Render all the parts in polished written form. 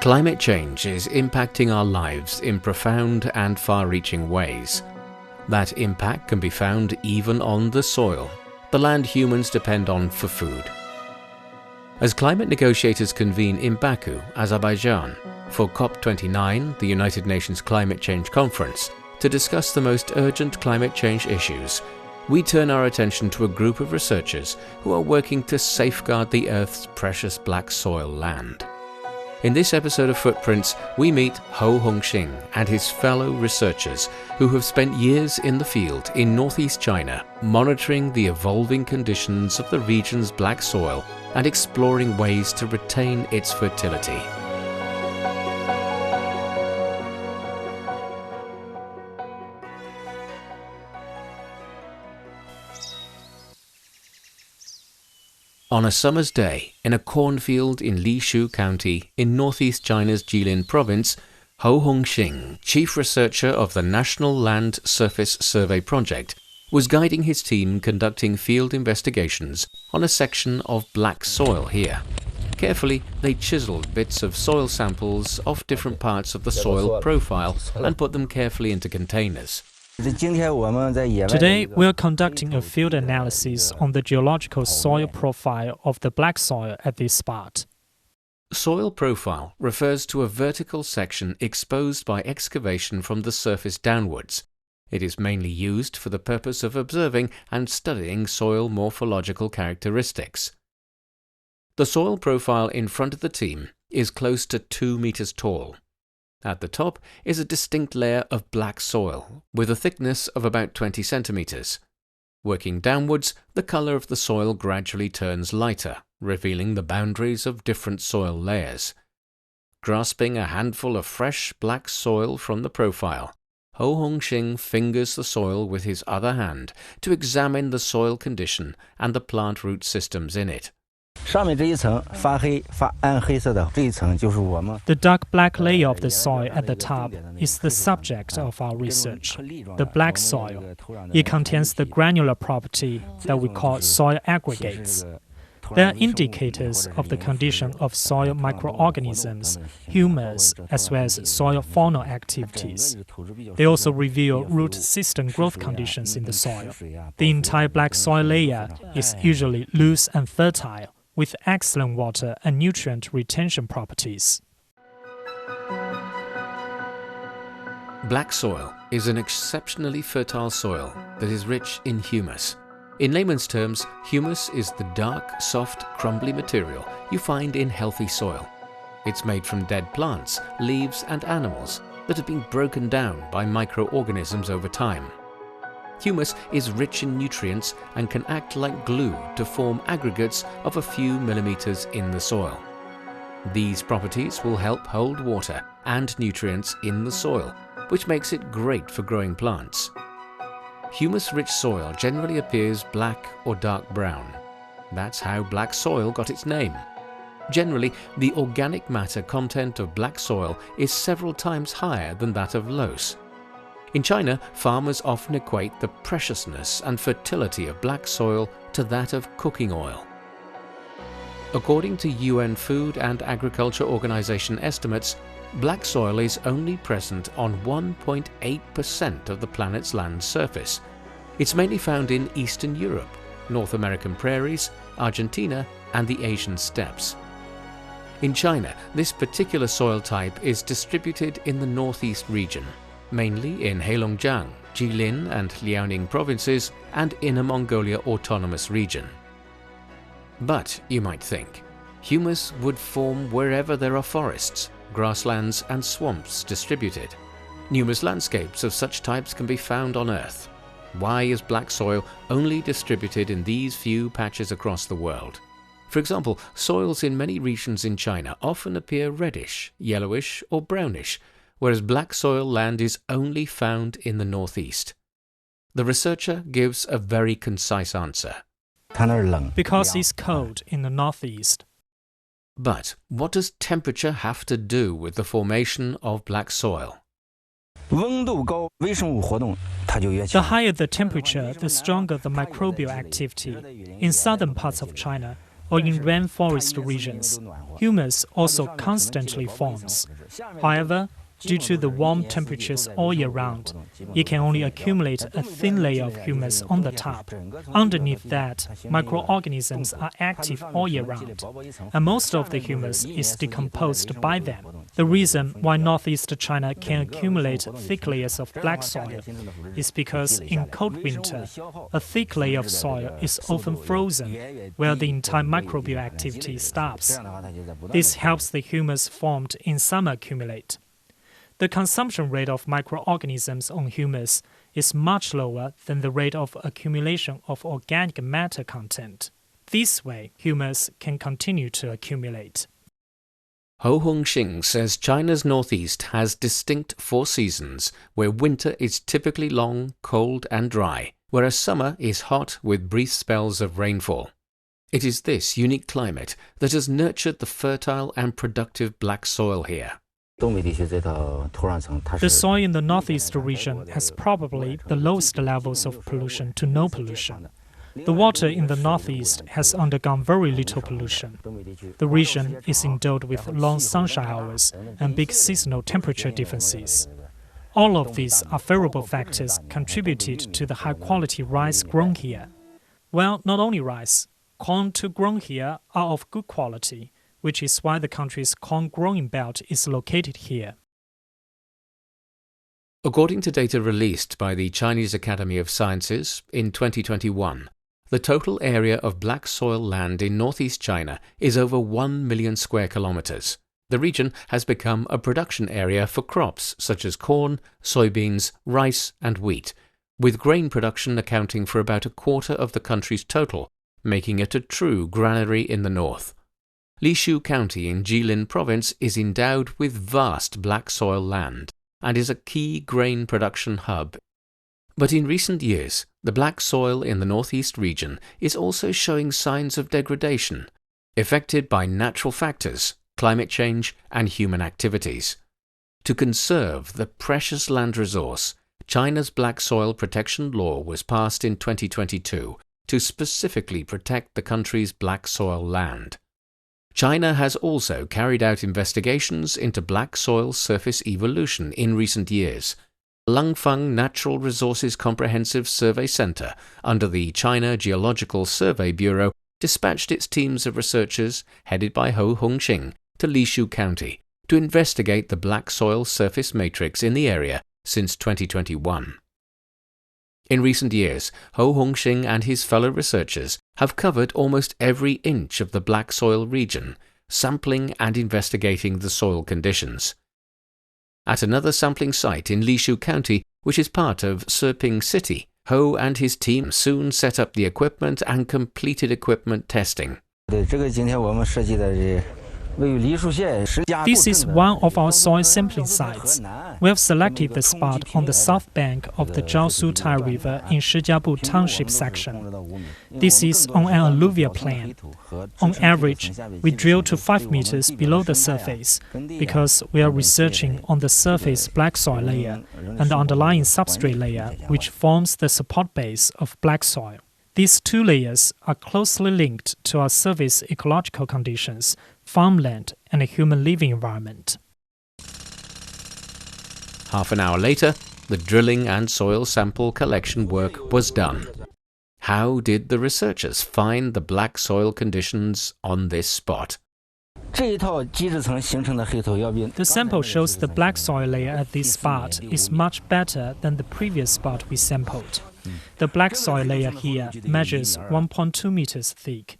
Climate change is impacting our lives in profound and far-reaching ways. That impact can be found even on the soil, the land humans depend on for food. As climate negotiators convene in Baku, Azerbaijan, for COP29, the United Nations Climate Change Conference, to discuss the most urgent climate change issues, we turn our attention to a group of researchers who are working to safeguard the Earth's precious black soil land. In this episode of Footprints, we meet Hou Hongxing and his fellow researchers who have spent years in the field in northeast China, monitoring the evolving conditions of the region's black soil and exploring ways to retain its fertility. On a summer's day, in a cornfield in Lishu County in northeast China's Jilin province, Hou Hongxing, chief researcher of the National Land Surface Survey Project, was guiding his team conducting field investigations on a section of black soil here. Carefully, they chiseled bits of soil samples off different parts of the soil profile and put them carefully into containers. Today, we are conducting a field analysis on the geological soil profile of the black soil at this spot. Soil profile refers to a vertical section exposed by excavation from the surface downwards. It is mainly used for the purpose of observing and studying soil morphological characteristics. The soil profile in front of the team is close to 2 meters tall. At the top is a distinct layer of black soil, with a thickness of about 20 centimeters. Working downwards, the color of the soil gradually turns lighter, revealing the boundaries of different soil layers. Grasping a handful of fresh black soil from the profile, Hou Hongxing fingers the soil with his other hand to examine the soil condition and the plant root systems in it. The dark black layer of the soil at the top is the subject of our research, the black soil. It contains the granular property that we call soil aggregates. They are indicators of the condition of soil microorganisms, humus, as well as soil faunal activities. They also reveal root system growth conditions in the soil. The entire black soil layer is usually loose and fertile, with excellent water and nutrient retention properties. Black soil is an exceptionally fertile soil that is rich in humus. In layman's terms, humus is the dark, soft, crumbly material you find in healthy soil. It's made from dead plants, leaves, and animals that have been broken down by microorganisms over time. Humus is rich in nutrients and can act like glue to form aggregates of a few millimeters in the soil. These properties will help hold water and nutrients in the soil, which makes it great for growing plants. Humus-rich soil generally appears black or dark brown. That's how black soil got its name. Generally, the organic matter content of black soil is several times higher than that of loess. In China, farmers often equate the preciousness and fertility of black soil to that of cooking oil. According to UN Food and Agriculture Organization estimates, black soil is only present on 1.8% of the planet's land surface. It's mainly found in Eastern Europe, North American prairies, Argentina, and the Asian steppes. In China, this particular soil type is distributed in the northeast region, mainly in Heilongjiang, Jilin and Liaoning provinces and Inner Mongolia Autonomous Region. But, you might think, humus would form wherever there are forests, grasslands and swamps distributed. Numerous landscapes of such types can be found on Earth. Why is black soil only distributed in these few patches across the world? For example, soils in many regions in China often appear reddish, yellowish or brownish, whereas black soil land is only found in the northeast. The researcher gives a very concise answer. Because it's cold in the northeast. But what does temperature have to do with the formation of black soil? The higher the temperature, the stronger the microbial activity. In southern parts of China, or in rainforest regions, humus also constantly forms. However, due to the warm temperatures all year round, it can only accumulate a thin layer of humus on the top. Underneath that, microorganisms are active all year round, and most of the humus is decomposed by them. The reason why northeast China can accumulate thick layers of black soil is because in cold winter, a thick layer of soil is often frozen, where the entire microbial activity stops. This helps the humus formed in summer accumulate. The consumption rate of microorganisms on humus is much lower than the rate of accumulation of organic matter content. This way, humus can continue to accumulate. Hou Hongxing says China's northeast has distinct four seasons, where winter is typically long, cold and dry, whereas summer is hot with brief spells of rainfall. It is this unique climate that has nurtured the fertile and productive black soil here. The soil in the northeast region has probably the lowest levels of pollution to no pollution. The water in the northeast has undergone very little pollution. The region is endowed with long sunshine hours and big seasonal temperature differences. All of these are favorable factors contributed to the high-quality rice grown here. Well, not only rice, corn too grown here are of good quality, which is why the country's corn growing belt is located here. According to data released by the Chinese Academy of Sciences in 2021, the total area of black soil land in northeast China is over 1 million square kilometers. The region has become a production area for crops such as corn, soybeans, rice and wheat, with grain production accounting for about a quarter of the country's total, making it a true granary in the north. Lishu County in Jilin Province is endowed with vast black soil land and is a key grain production hub. But in recent years, the black soil in the northeast region is also showing signs of degradation, affected by natural factors, climate change and human activities. To conserve the precious land resource, China's Black Soil Protection Law was passed in 2022 to specifically protect the country's black soil land. China has also carried out investigations into black soil surface evolution in recent years. Langfang Natural Resources Comprehensive Survey Center, under the China Geological Survey Bureau, dispatched its teams of researchers, headed by Hou Hongxing, to Lishu County to investigate the black soil surface matrix in the area since 2021. In recent years, Hou Hongxing and his fellow researchers have covered almost every inch of the black soil region, sampling and investigating the soil conditions. At another sampling site in Lishu County, which is part of Siping City, Hou and his team soon set up the equipment and completed equipment testing. This is one of our soil sampling sites. We have selected the spot on the south bank of the Jiaosu Tai River in Shijiabu Township section. This is on an alluvial plain. On average, we drill to 5 meters below the surface because we are researching on the surface black soil layer and the underlying substrate layer, which forms the support base of black soil. These two layers are closely linked to our surface ecological conditions, farmland, and a human living environment. Half an hour later, the drilling and soil sample collection work was done. How did the researchers find the black soil conditions on this spot? The sample shows the black soil layer at this spot is much better than the previous spot we sampled. The black soil layer here measures 1.2 meters thick.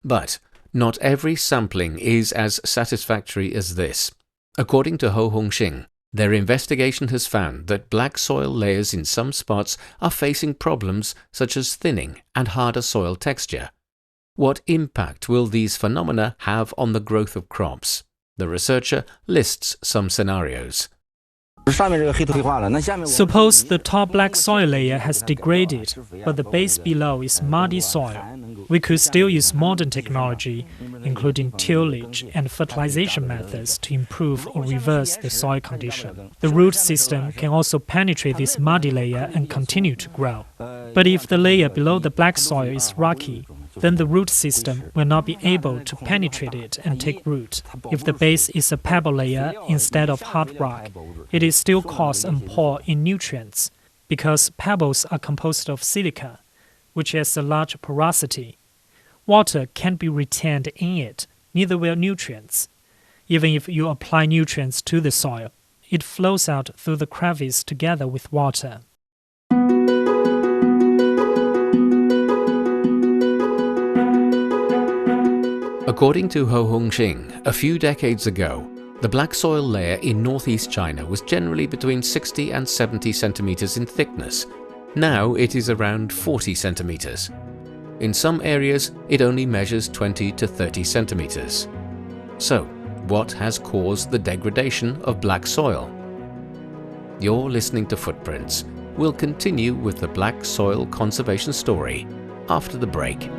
But not every sampling is as satisfactory as this. According to Hou Hongxing, their investigation has found that black soil layers in some spots are facing problems such as thinning and harder soil texture. What impact will these phenomena have on the growth of crops? The researcher lists some scenarios. Suppose the top black soil layer has degraded, but the base below is muddy soil. We could still use modern technology, including tillage and fertilization methods, to improve or reverse the soil condition. The root system can also penetrate this muddy layer and continue to grow. But if the layer below the black soil is rocky, then the root system will not be able to penetrate it and take root. If the base is a pebble layer instead of hard rock, it is still coarse and poor in nutrients, because pebbles are composed of silica, which has a large porosity. Water can't be retained in it, neither will nutrients. Even if you apply nutrients to the soil, it flows out through the crevice together with water. According to Hou Hongxing, a few decades ago, the black soil layer in northeast China was generally between 60 and 70 centimeters in thickness. Now it is around 40 centimeters. In some areas, it only measures 20 to 30 centimeters. So, what has caused the degradation of black soil? You're listening to Footprints. We'll continue with the black soil conservation story after the break.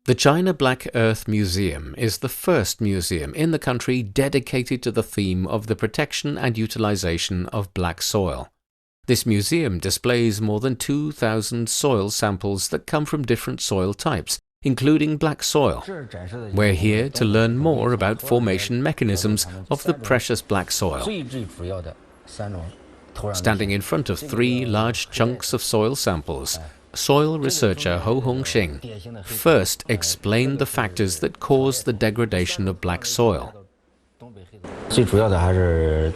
The China Black Earth Museum is the first museum in the country dedicated to the theme of the protection and utilization of black soil. This museum displays more than 2,000 soil samples that come from different soil types, including black soil. We're here to learn more about formation mechanisms of the precious black soil. Standing in front of 3 large chunks of soil samples, soil researcher Hou Hongxing first explained the factors that cause the degradation of black soil. The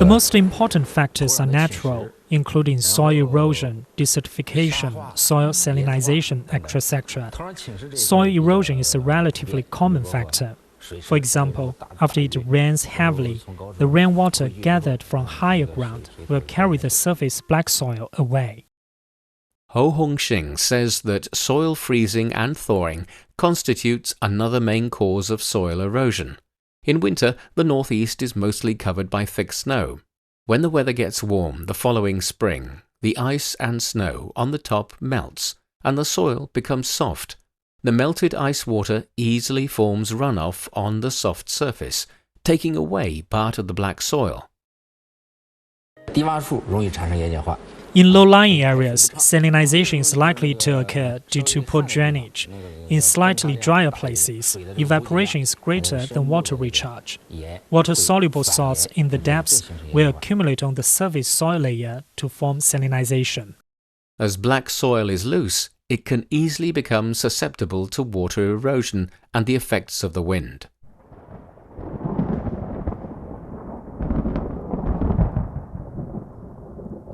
most important factors are natural, including soil erosion, desertification, soil salinization, etc. Soil erosion is a relatively common factor. For example, after it rains heavily, the rainwater gathered from higher ground will carry the surface black soil away. Hou Hongxing says that soil freezing and thawing constitutes another main cause of soil erosion. In winter, the northeast is mostly covered by thick snow. When the weather gets warm the following spring, the ice and snow on the top melts, and the soil becomes soft. The melted ice water easily forms runoff on the soft surface, taking away part of the black soil. In low-lying areas, salinization is likely to occur due to poor drainage. In slightly drier places, evaporation is greater than water recharge. Water-soluble salts in the depths will accumulate on the surface soil layer to form salinization. As black soil is loose, it can easily become susceptible to water erosion and the effects of the wind.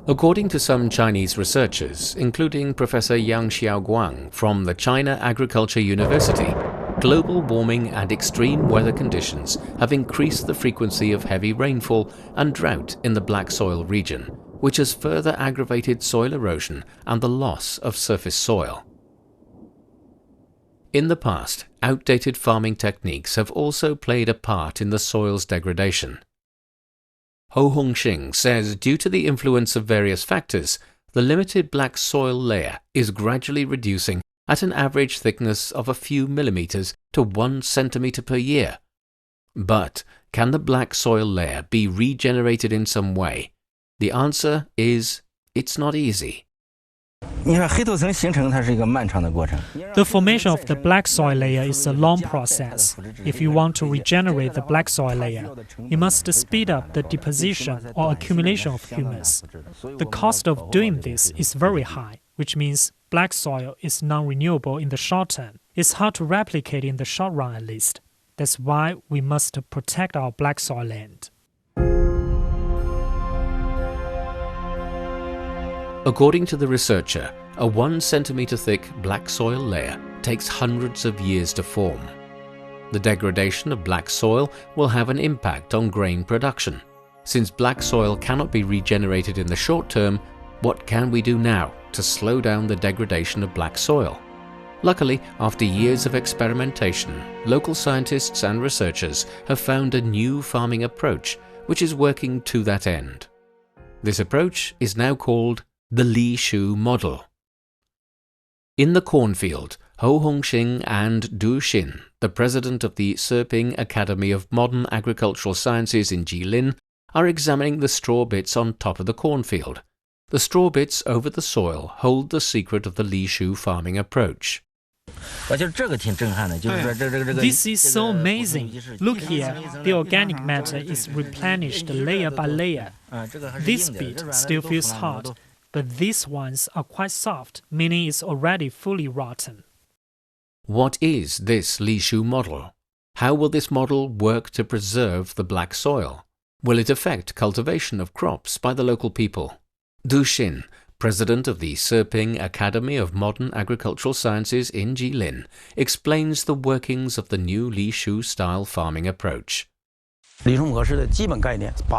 According to some Chinese researchers, including Professor Yang Xiaoguang from the China Agriculture University, global warming and extreme weather conditions have increased the frequency of heavy rainfall and drought in the black soil region, which has further aggravated soil erosion and the loss of surface soil. In the past, outdated farming techniques have also played a part in the soil's degradation. Hou Hongxing says due to the influence of various factors, the limited black soil layer is gradually reducing at an average thickness of a few millimeters to 1 centimeter per year. But can the black soil layer be regenerated in some way? The answer is it's not easy. The formation of the black soil layer is a long process. If you want to regenerate the black soil layer, you must speed up the deposition or accumulation of humus. The cost of doing this is very high, which means black soil is non-renewable in the short term. It's hard to replicate in the short run at least. That's why we must protect our black soil land. According to the researcher, a 1 centimeter thick black soil layer takes hundreds of years to form. The degradation of black soil will have an impact on grain production. Since black soil cannot be regenerated in the short term, what can we do now to slow down the degradation of black soil. Luckily, after years of experimentation, local scientists and researchers have found a new farming approach which is working to that end. This approach is now called the Li Shu model. In the cornfield, Hou Hongxing and Du Xin, the president of the Siping Academy of Modern Agricultural Sciences in Jilin, are examining the straw bits on top of the cornfield. The straw bits over the soil hold the secret of the Li Shu farming approach. This is so amazing. Look here, the organic matter is replenished layer by layer. This bit still feels hard, but these ones are quite soft, meaning it's already fully rotten. What is this Li Shu model? How will this model work to preserve the black soil? Will it affect cultivation of crops by the local people? Du Xin, president of the Siping Academy of Modern Agricultural Sciences in Jilin, explains the workings of the new Li Shu style farming approach. The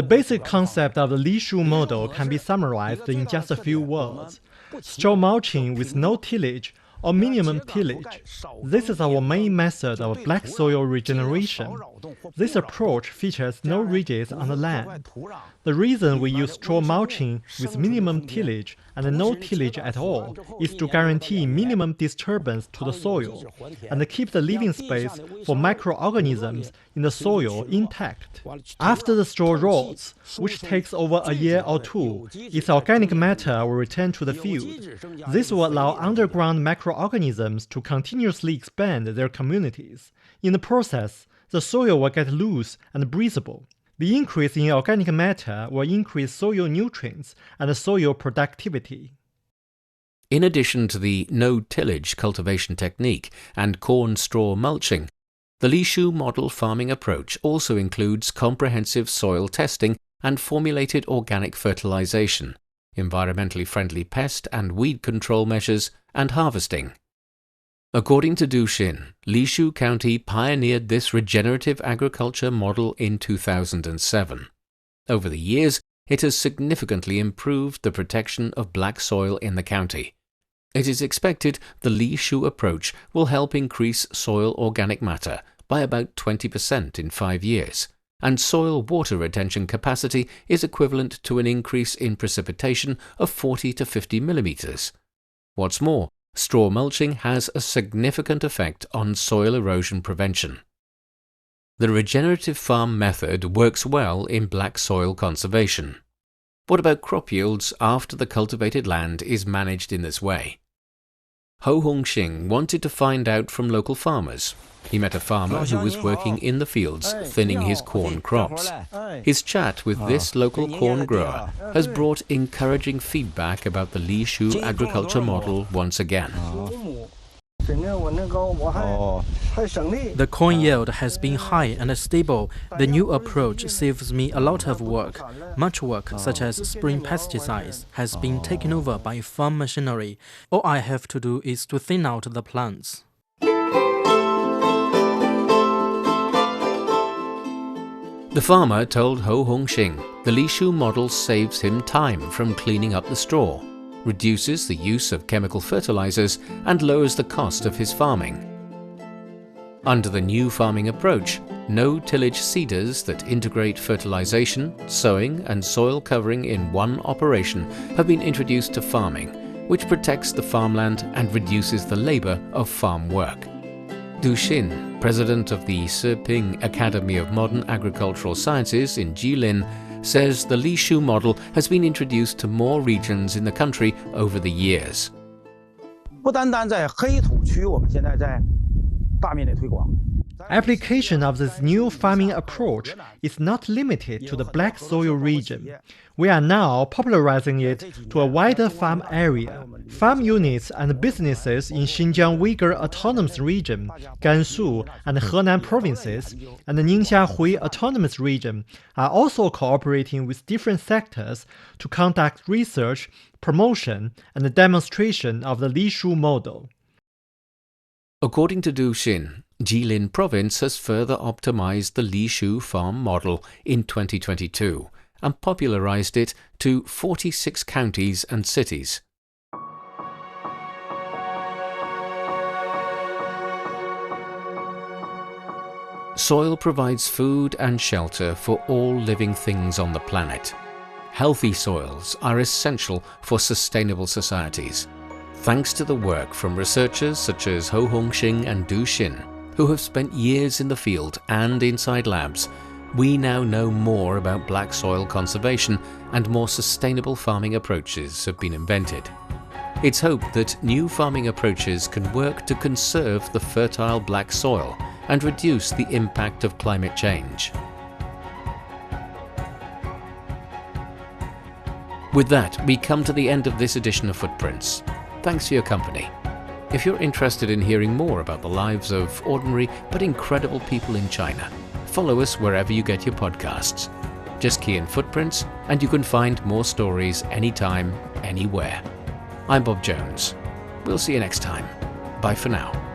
basic concept of the Li Shu model can be summarized in just a few words. Straw mulching with no tillage or minimum tillage. This is our main method of black soil regeneration. This approach features no ridges on the land. The reason we use straw mulching with minimum tillage and no tillage at all is to guarantee minimum disturbance to the soil and keep the living space for microorganisms in the soil intact. After the straw rots, which takes over a year or two, its organic matter will return to the field. This will allow underground microorganisms to continuously expand their communities. In the process, the soil will get loose and breathable. The increase in organic matter will increase soil nutrients and soil productivity. In addition to the no-tillage cultivation technique and corn straw mulching, the Li Shu model farming approach also includes comprehensive soil testing and formulated organic fertilization, environmentally friendly pest and weed control measures, and harvesting. According to Du Xin, Li Shu County pioneered this regenerative agriculture model in 2007. Over the years, it has significantly improved the protection of black soil in the county. It is expected the Li Shu approach will help increase soil organic matter by about 20% in 5 years, and soil water retention capacity is equivalent to an increase in precipitation of 40 to 50 millimeters. What's more, straw mulching has a significant effect on soil erosion prevention. The regenerative farm method works well in black soil conservation. What about crop yields after the cultivated land is managed in this way? Hou Hongxing wanted to find out from local farmers. He met a farmer who was working in the fields thinning his corn crops. His chat with this local corn grower has brought encouraging feedback about the Li Shu agriculture model once again. The corn yield has been high and stable. The new approach saves me a lot of work. Much work, such as spraying pesticides, has been taken over by farm machinery. All I have to do is to thin out the plants. The farmer told Hou Hongxing the Li Shu model saves him time from cleaning up the straw, reduces the use of chemical fertilizers, and lowers the cost of his farming. Under the new farming approach, no-tillage seeders that integrate fertilization, sowing, and soil covering in one operation have been introduced to farming, which protects the farmland and reduces the labor of farm work. Du Xin, president of the Siping Academy of Modern Agricultural Sciences in Jilin, says the Li Shu model has been introduced to more regions in the country over the years. Application of this new farming approach is not limited to the black soil region. We are now popularizing it to a wider farm area. Farm units and businesses in Xinjiang Uyghur Autonomous Region, Gansu and Henan provinces, and the Ningxia-Hui Autonomous Region are also cooperating with different sectors to conduct research, promotion, and demonstration of the Li Shu model. According to Du Xin, Jilin province has further optimized the Li Shu farm model in 2022 and popularized it to 46 counties and cities. Soil provides food and shelter for all living things on the planet. Healthy soils are essential for sustainable societies. Thanks to the work from researchers such as Hou Hongxing and Du Xin, who have spent years in the field and inside labs, we now know more about black soil conservation, and more sustainable farming approaches have been invented. It's hoped that new farming approaches can work to conserve the fertile black soil and reduce the impact of climate change. With that, we come to the end of this edition of Footprints. Thanks for your company. If you're interested in hearing more about the lives of ordinary but incredible people in China, follow us wherever you get your podcasts. Just key in Footprints and you can find more stories anytime, anywhere. I'm Bob Jones. We'll see you next time. Bye for now.